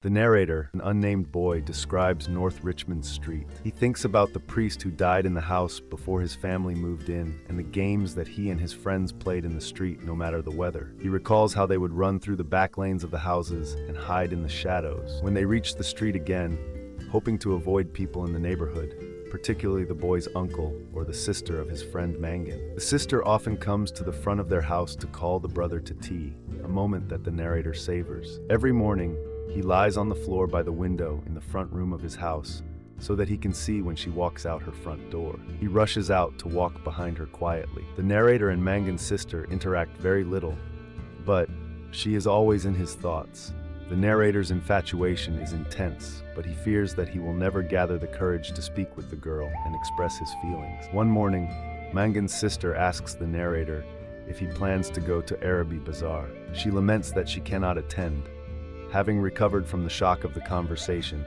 The narrator, an unnamed boy, describes North Richmond Street. He thinks about the priest who died in the house before his family moved in and the games that he and his friends played in the street no matter the weather. He recalls how they would run through the back lanes of the houses and hide in the shadows. When they reached the street again, hoping to avoid people in the neighborhood, particularly the boy's uncle or the sister of his friend Mangan. The sister often comes to the front of their house to call the brother to tea, a moment that the narrator savors. Every morning, he lies on the floor by the window in the front room of his house so that he can see when she walks out her front door. He rushes out to walk behind her quietly. The narrator and Mangan's sister interact very little, but she is always in his thoughts. The narrator's infatuation is intense, but he fears that he will never gather the courage to speak with the girl and express his feelings. One morning, Mangan's sister asks the narrator if he plans to go to Araby Bazaar. She laments that she cannot attend. Having recovered from the shock of the conversation,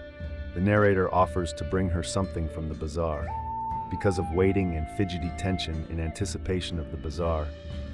the narrator offers to bring her something from the bazaar. Because of waiting and fidgety tension in anticipation of the bazaar,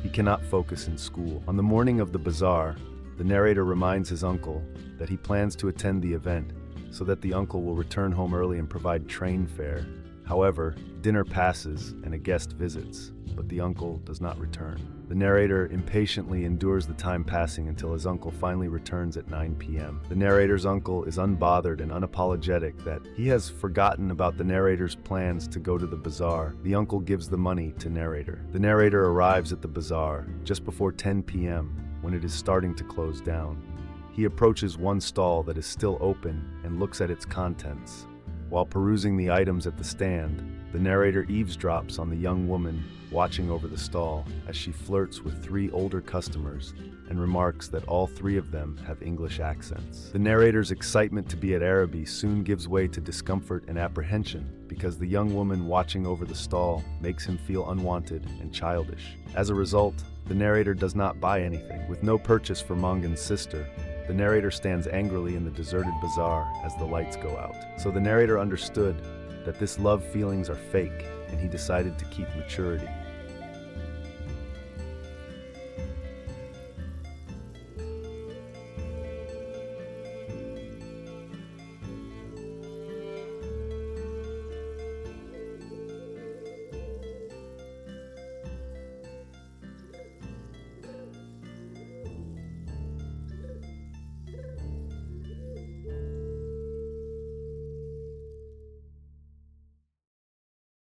he cannot focus in school. On the morning of the bazaar, the narrator reminds his uncle that he plans to attend the event so that the uncle will return home early and provide train fare. However, dinner passes and a guest visits, but the uncle does not return. The narrator impatiently endures the time passing until his uncle finally returns at 9 p.m. The narrator's uncle is unbothered and unapologetic that he has forgotten about the narrator's plans to go to the bazaar. The uncle gives the money to narrator. The narrator arrives at the bazaar just before 10 p.m. when it is starting to close down. He approaches one stall that is still open and looks at its contents. While perusing the items at the stand, the narrator eavesdrops on the young woman watching over the stall as she flirts with 3 older customers and remarks that all 3 of them have English accents. The narrator's excitement to be at Araby soon gives way to discomfort and apprehension because the young woman watching over the stall makes him feel unwanted and childish. As a result, the narrator does not buy anything. With no purchase for Mangan's sister, the narrator stands angrily in the deserted bazaar as the lights go out. So the narrator understood that this love feelings are fake, and he decided to keep maturity.